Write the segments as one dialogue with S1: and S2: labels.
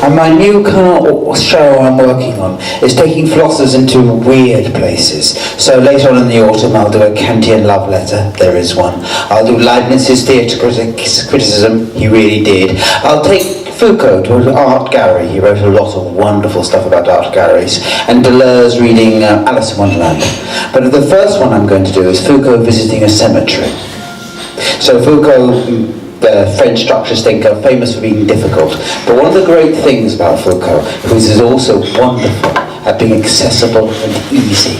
S1: And my new show I'm working on is taking philosophers into weird places. So later on in the autumn I'll do a Kantian love letter, there is one. I'll do Leibniz's theatre criticism, he really did. I'll take Foucault to an art gallery, he wrote a lot of wonderful stuff about art galleries, and Deleuze reading Alice in Wonderland. But the first one I'm going to do is Foucault visiting a cemetery. So Foucault, the French structuralist thinker, famous for being difficult. But one of the great things about Foucault, who is also wonderful at being accessible and easy.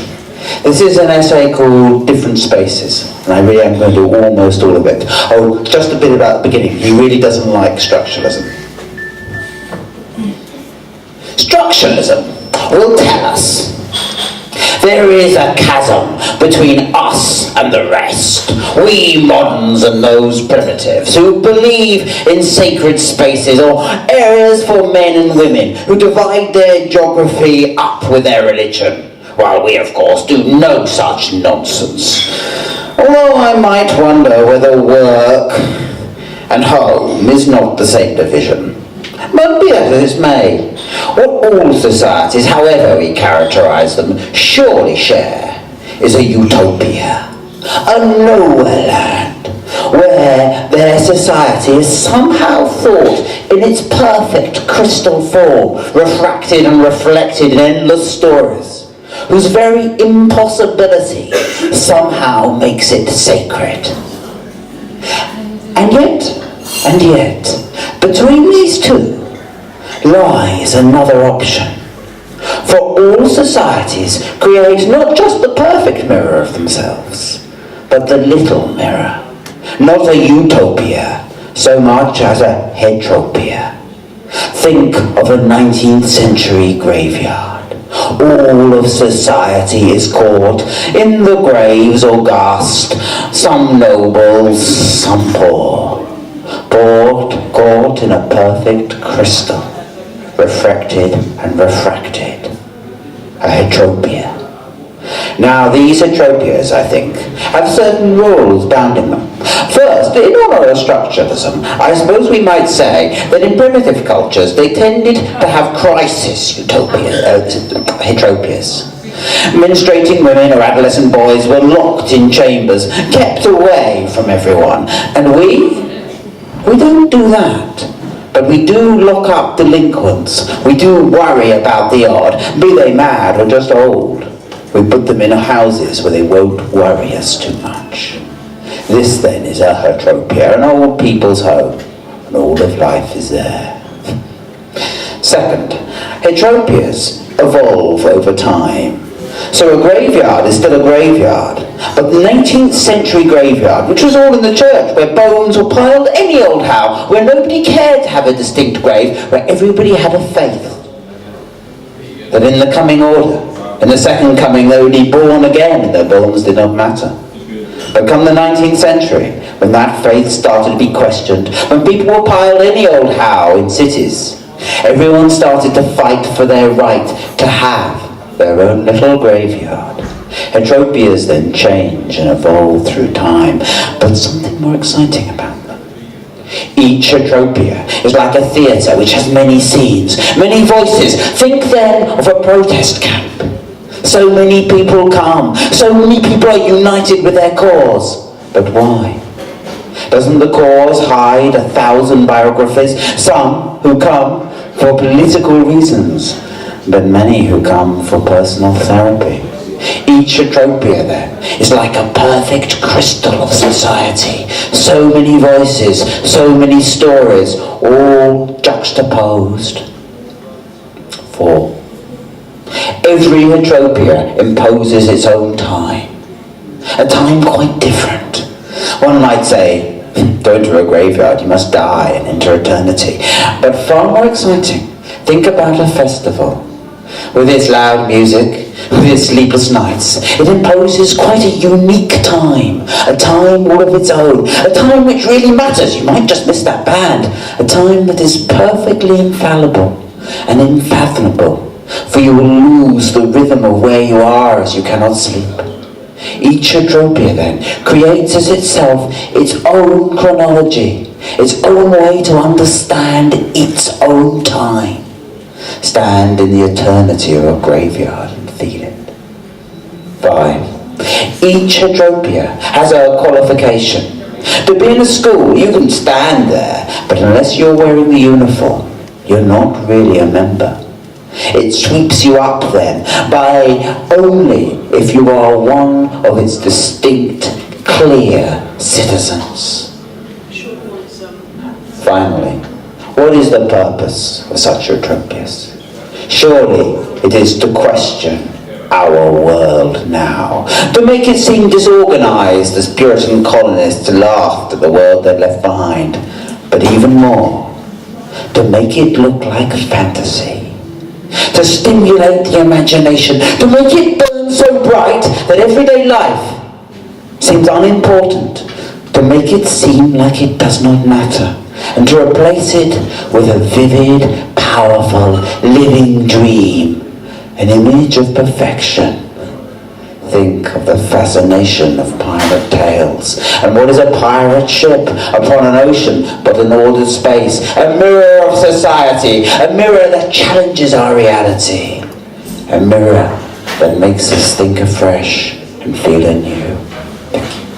S1: This is an essay called Different Spaces, and I really am going to do almost all of it. Oh, just a bit about the beginning. He really doesn't like structuralism. Structuralism will tell us there is a chasm between us and the rest, we moderns and those primitives who believe in sacred spaces or areas for men and women, who divide their geography up with their religion, while we of course do no such nonsense. Although I might wonder whether work and home is not the same division. But be that as it may, what all societies, however we characterise them, surely share is a utopia, a nowhere land, where their society is somehow thought in its perfect crystal form, refracted and reflected in endless stories, whose very impossibility somehow makes it sacred. And yet, between these two lies another option. For all societies create not just the perfect mirror of themselves, but the little mirror. Not a utopia so much as a hetropia. Think of a 19th century graveyard. All of society is caught in the graves august, some nobles, some poor. Caught in a perfect crystal, refracted and refracted. A hetropia. Now these hetropias, I think, have certain rules bounding them. First, in honor of structuralism, I suppose we might say that in primitive cultures they tended to have crisis hetropias. Menstruating women or adolescent boys were locked in chambers, kept away from everyone, and we don't do that. But we do lock up delinquents. We do worry about the odd, be they mad or just old. We put them in houses where they won't worry us too much. This then is a hetropia, an old people's home, and all of life is there. Second, hetropias evolve over time. So a graveyard is still a graveyard, but the 19th century graveyard, which was all in the church, where bones were piled any old how, where nobody cared to have a distinct grave, where everybody had a faith that in the coming order, in the second coming, they would be born again and their bones did not matter. But come the 19th century, when that faith started to be questioned, when people were piled any old how in cities, everyone started to fight for their right to have their own little graveyard. Hetropias then change and evolve through time, but something more exciting about them. Each hetropia is like a theatre which has many scenes, many voices. Think then of a protest camp. So many people come, so many people are united with their cause. But why? Doesn't the cause hide 1,000 biographies? Some who come for political reasons, but many who come for personal therapy. Each hetropia then is like a perfect crystal of society. So many voices, so many stories, all juxtaposed. 4. Every hetropia imposes its own time. A time quite different. One might say, go into a graveyard, you must die and enter eternity. But far more exciting, think about a festival. With its loud music, with its sleepless nights, it imposes quite a unique time, a time all of its own, a time which really matters. You might just miss that band, a time that is perfectly infallible and unfathomable, for you will lose the rhythm of where you are as you cannot sleep. Each hetropia then creates as itself its own chronology, its own way to understand its own time. stand in the eternity of a graveyard and feel it. 5. Each Hetropia has a qualification. To be in a school, you can stand there, but unless you're wearing the uniform, you're not really a member. It sweeps you up then, by only if you are one of its distinct, clear citizens. Finally, what is the purpose of such Hetropias? Surely it is to question our world now, to make it seem disorganized as Puritan colonists laughed at the world they left behind, but even more, to make it look like fantasy, to stimulate the imagination, to make it burn so bright that everyday life seems unimportant, to make it seem like it does not matter, and to replace it with a vivid, powerful, living dream, an image of perfection. Think of the fascination of pirate tales. And what is a pirate ship upon an ocean but an ordered space? A mirror of society, a mirror that challenges our reality, a mirror that makes us think afresh and feel anew. Thank you.